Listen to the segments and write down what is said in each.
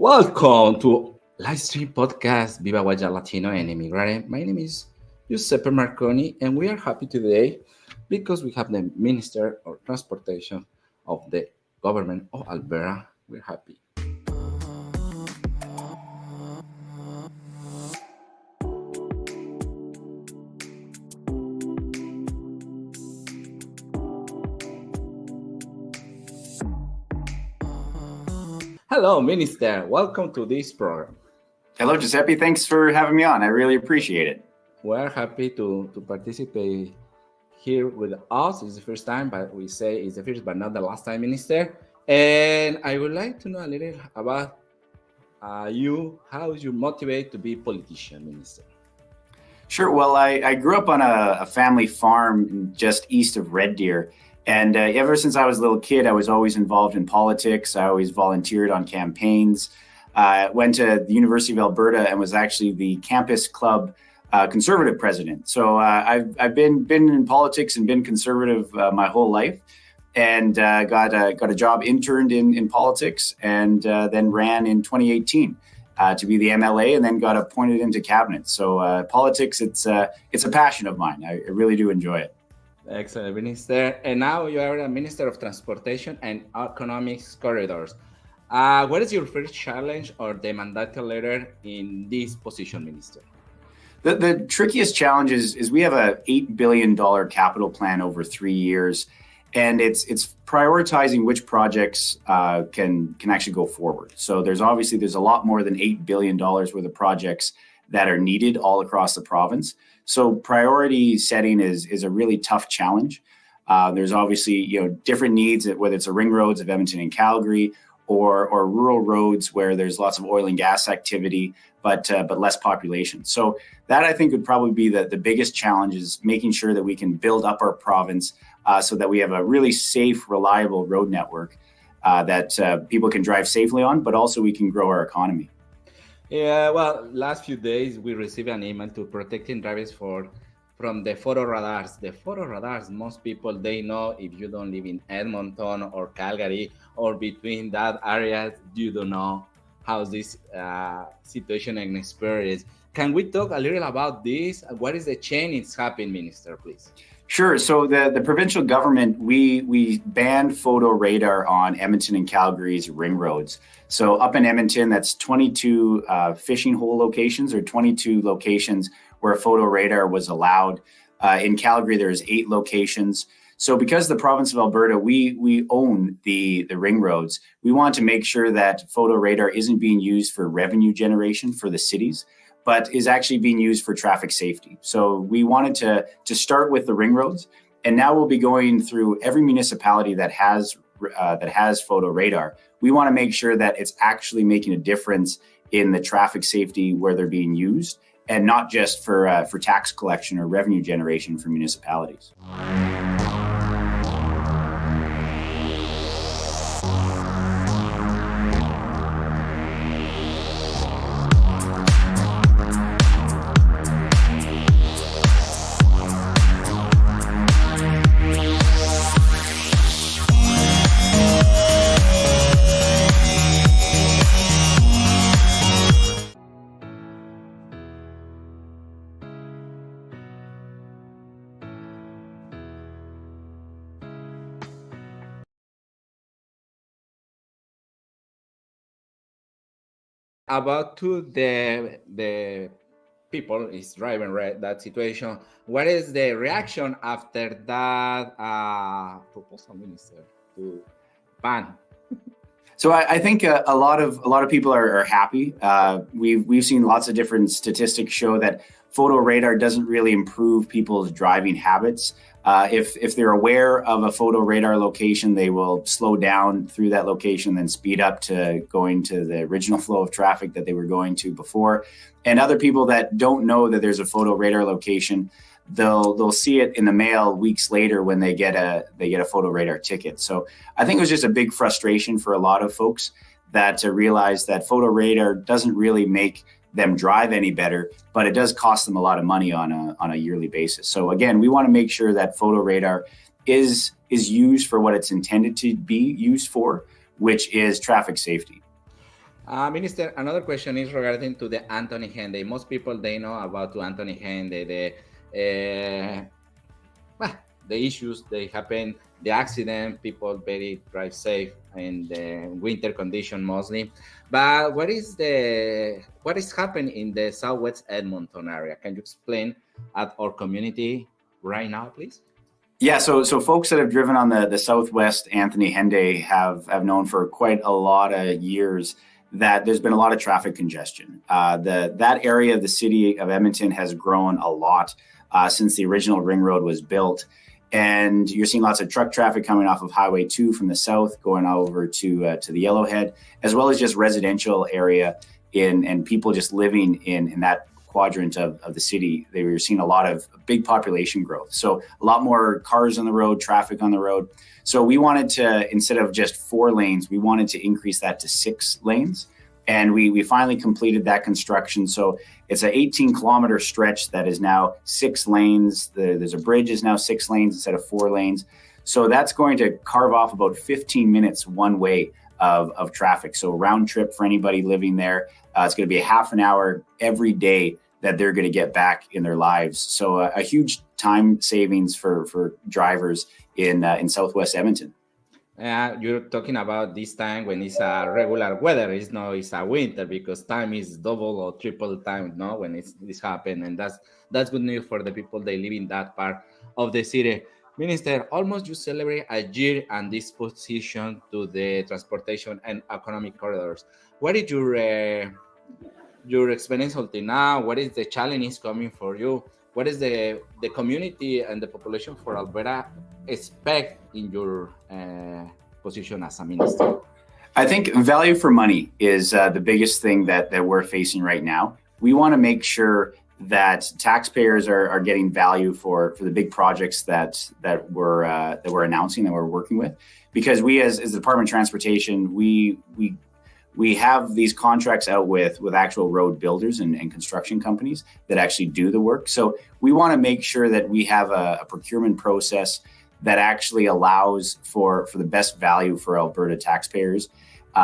Welcome to live stream podcast Viva Latino and Emigrare. My name is Giuseppe Marconi, and we are happy today because we have the Minister of Transportation of the Government of Alberta. We're happy. Hello, Minister. Welcome to this program. Hello, Giuseppe. Thanks for having me on. I really appreciate it. We're happy to participate here with us. It's the first time, but we say it's the first but not the last time, Minister. And I would like to know a little about you. How you motivate to be a politician, Minister? Sure. Well, I grew up on a family farm just east of Red Deer. And ever since I was a little kid, I was always involved in politics. I always volunteered on campaigns. Went to the University of Alberta and was actually the campus club conservative president. So I've been in politics and been conservative my whole life, and got a job interned in politics, and then ran in 2018 to be the MLA, and then got appointed into cabinet. So politics, it's a passion of mine. I really do enjoy it. Excellent, Minister. And now you are a Minister of Transportation and Económicos Corredores. What is your first challenge or the mandatory letter in this position, Minister? The trickiest challenge is we have a $8 billion capital plan over 3 years, and it's prioritizing which projects can actually go forward. So there's a lot more than $8 billion worth of projects that are needed all across the province. So priority setting is a really tough challenge. There's obviously different needs, whether it's the ring roads of Edmonton and Calgary, or rural roads where there's lots of oil and gas activity, but less population. So that, I think, would probably be the biggest challenge, is making sure that we can build up our province so that we have a really safe, reliable road network that people can drive safely on, but also we can grow our economy. Yeah, well, last few days we received an email to protecting drivers from the photo radars. The photo radars, most people, they know if you don't live in Edmonton or Calgary or between that area, you don't know how this situation and experience. Can we talk a little about this? What is the change it's happening, Minister, please? Sure. So the provincial government, we banned photo radar on Edmonton and Calgary's ring roads. So up in Edmonton, that's 22 fishing hole locations, or 22 locations where photo radar was allowed. In Calgary, there's 8 locations. So because the province of Alberta, we own the ring roads, we want to make sure that photo radar isn't being used for revenue generation for the cities, but is actually being used for traffic safety. So we wanted to start with the ring roads, and now we'll be going through every municipality that has photo radar. We want to make sure that it's actually making a difference in the traffic safety where they're being used, and not just for tax collection or revenue generation for municipalities. About to the people is driving that situation. What is the reaction after that proposal, Minister, to ban? So I think a lot of people are happy. We've seen lots of different statistics show that photo radar doesn't really improve people's driving habits. If they're aware of a photo radar location, they will slow down through that location, then speed up to going to the original flow of traffic that they were going to before. And other people that don't know that there's a photo radar location, they'll see it in the mail weeks later when they get a photo radar ticket. So I think it was just a big frustration for a lot of folks that realize that photo radar doesn't really make them drive any better, but it does cost them a lot of money on a yearly basis. So again, we want to make sure that photo radar is used for what it's intended to be used for, which is traffic safety. Minister, another question is regarding to the Anthony Henday. Most people, they know about to Anthony Henday, the issues they happen, the accident, people very drive safe in the winter condition mostly. But what is happening in the Southwest Edmonton area? Can you explain at our community right now, please? Yeah, so folks that have driven on the Southwest Anthony Henday have known for quite a lot of years that there's been a lot of traffic congestion. That area of the city of Edmonton has grown a lot since the original ring road was built. And you're seeing lots of truck traffic coming off of Highway 2 from the south, going over to the Yellowhead, as well as just residential area and people just living in that quadrant of the city. They were seeing a lot of big population growth. So a lot more cars on the road, traffic on the road. So we wanted to, instead of just 4 lanes, we wanted to increase that to 6 lanes. And we finally completed that construction. So it's an 18-kilometer stretch that is now 6 lanes. There's a bridge is now 6 lanes instead of 4 lanes. So that's going to carve off about 15 minutes one way of traffic. So round trip for anybody living there. It's going to be a half an hour every day that they're going to get back in their lives. So a huge time savings for drivers in Southwest Edmonton. You're talking about this time when it's a regular weather. It's a winter, because time is double or triple time, no, when this happen, and that's good news for the people they live in that part of the city. Minister, almost you celebrate a year and this position to the transportation and economic corridors. What is your experience until now? What is the challenge coming for you? What is the community and the population for Alberta expect in your position as a minister? I think value for money is the biggest thing that we're facing right now. We want to make sure that taxpayers are getting value for the big projects that we're announcing, that we're working with, because we as the Department of Transportation, we have these contracts out with actual road builders and construction companies that actually do the work. So we want to make sure that we have a procurement process that actually allows for the best value for Alberta taxpayers,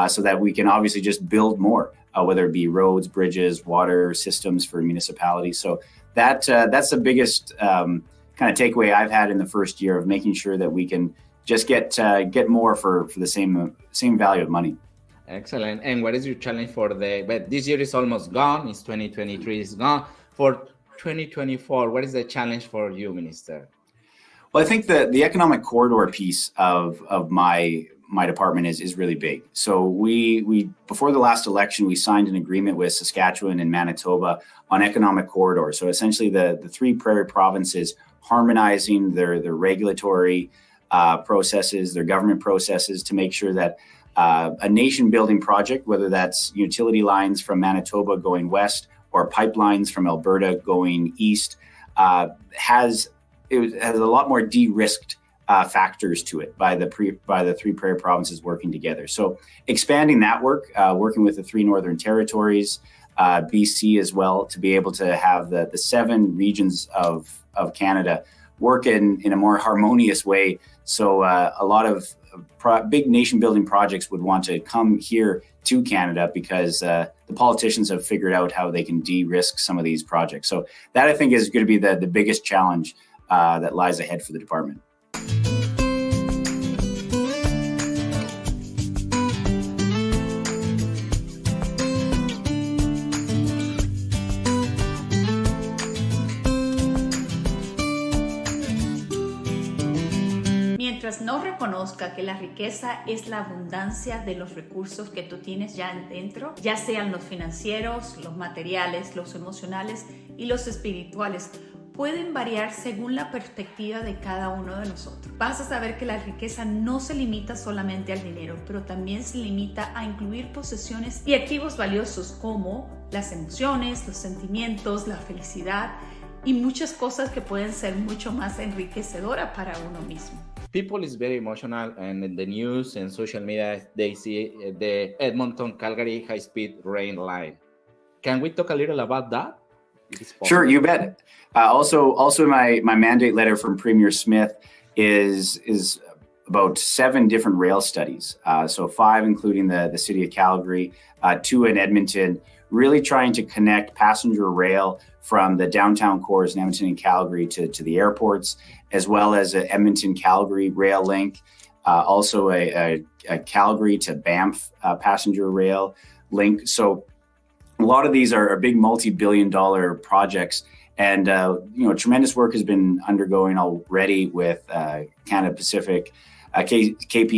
so that we can obviously just build more, whether it be roads, bridges, water systems for municipalities. So that's the biggest kind of takeaway I've had in the first year, of making sure that we can just get more for the same value of money. Excellent. And what is your challenge but this year is almost gone. It's 2023 is gone. For 2024, what is the challenge for you, Minister? Well, I think the economic corridor piece of my department is really big. So we before the last election, we signed an agreement with Saskatchewan and Manitoba on economic corridors. So essentially the 3 prairie provinces harmonizing their regulatory processes, their government processes, to make sure that a nation-building project, whether that's utility lines from Manitoba going west or pipelines from Alberta going east, has a lot more de-risked factors to it by the 3 prairie provinces working together. So expanding that work, working with the 3 northern territories, BC as well, to be able to have the 7 regions of Canada work in a more harmonious way. So a lot of big nation-building projects would want to come here to Canada, because the politicians have figured out how they can de-risk some of these projects. So that, I think, is going to be the biggest challenge that lies ahead for the department. Mientras no reconozca que la riqueza es la abundancia de los recursos que tú tienes ya dentro, ya sean los financieros, los materiales, los emocionales y los espirituales, pueden variar según la perspectiva de cada uno de nosotros. Vas a saber que la riqueza no se limita solamente al dinero, pero también se limita a incluir posesiones y activos valiosos como las emociones, los sentimientos, la felicidad y muchas cosas que pueden ser mucho más enriquecedoras para uno mismo. People is very emotional, and in the news and social media, they see the Edmonton-Calgary high-speed rail line. Can we talk a little about that? Sure, you bet. Also, my mandate letter from Premier Smith is about 7 different rail studies. So 5, including the city of Calgary, 2 in Edmonton, really trying to connect passenger rail from the downtown cores in Edmonton and Calgary to the airports, as well as an Edmonton-Calgary rail link, also a Calgary to Banff passenger rail link. So a lot of these are big multi-billion-dollar projects. And, tremendous work has been undergoing already with Canada Pacific, CPKC,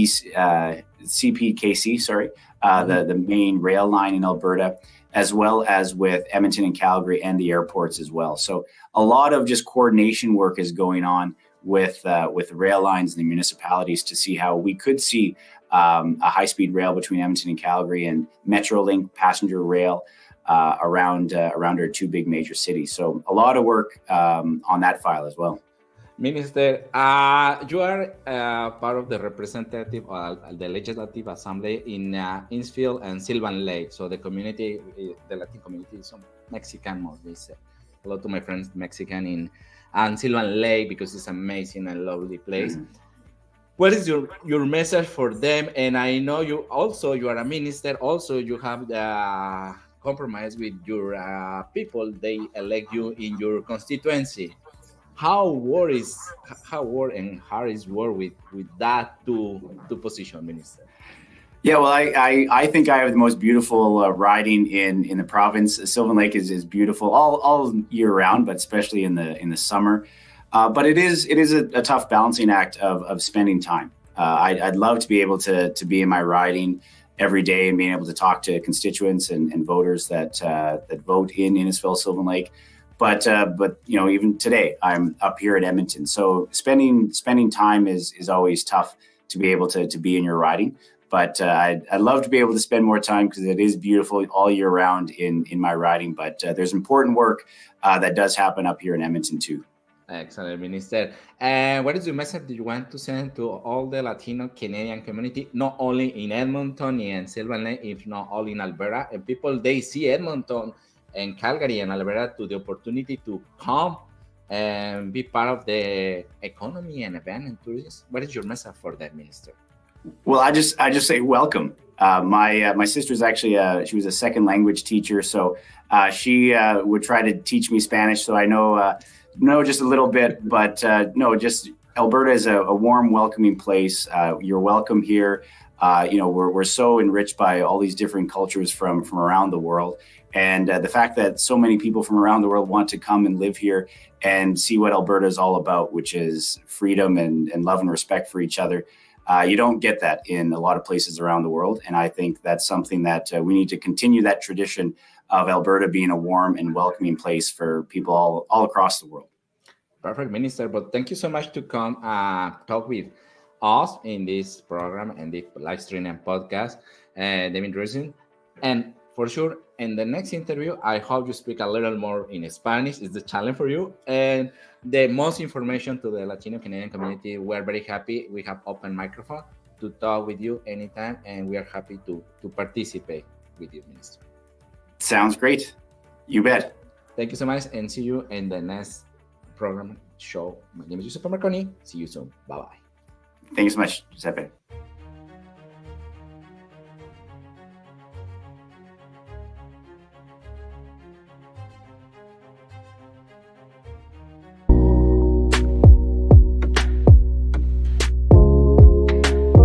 the main rail line in Alberta, as well as with Edmonton and Calgary and the airports as well. So a lot of just coordination work is going on with the rail lines and the municipalities to see how we could see a high-speed rail between Edmonton and Calgary and Metrolink passenger rail around our 2 big major cities. So a lot of work on that file as well. Minister, you are part of the representative or the Legislative Assembly in Innsfield and Sylvan Lake. So the community, the Latin community is some Mexican mostly. Hello to my friends Mexican in Sylvan Lake, because it's amazing and lovely place. Mm-hmm. What is your message for them? And I know you are a minister. Also, you have the compromise with your people. They elect you in your constituency. How and Harris work with that two position, Minister? Yeah, well, I think I have the most beautiful riding in the province. Sylvan Lake is beautiful all year round, but especially in the summer. But it is a tough balancing act of spending time. I'd love to be able to be in my riding every day and being able to talk to constituents and voters that vote in Innisfil, Sylvan Lake. But even today I'm up here at Edmonton. So spending time is always tough to be able to be in your riding. But I'd love to be able to spend more time because it is beautiful all year round in my riding. But there's important work that does happen up here in Edmonton too. Excellent, Minister. And what is the message that you want to send to all the Latino Canadian community, not only in Edmonton and Sylvan Lake, if not all in Alberta, and people, they see Edmonton and Calgary and Alberta to the opportunity to come and be part of the economy and event and tourism? What is your message for that, Minister? Well, I just say welcome. My sister's actually she was a second language teacher, so she would try to teach me Spanish. So I know just a little bit, but just Alberta is a warm, welcoming place. You're welcome here. We're so enriched by all these different cultures from around the world. And the fact that so many people from around the world want to come and live here and see what Alberta is all about, which is freedom and love and respect for each other. You don't get that in a lot of places around the world. And I think that's something that we need to continue, that tradition of Alberta being a warm and welcoming place for people all across the world. Perfect, Minister. But thank you so much to come talk with us in this program and the live stream and podcast, Devin Dreeshen. And for sure, in the next interview, I hope you speak a little more in Spanish. It's the challenge for you. And the most information to the Latino Canadian community. We're very happy. We have open microphone to talk with you anytime, and we are happy to participate with you, Minister. Sounds great. You bet. Thank you so much, and see you in the next program show. My name is Giuseppe Marconi. See you soon. Bye-bye. Thank you so much, Giuseppe.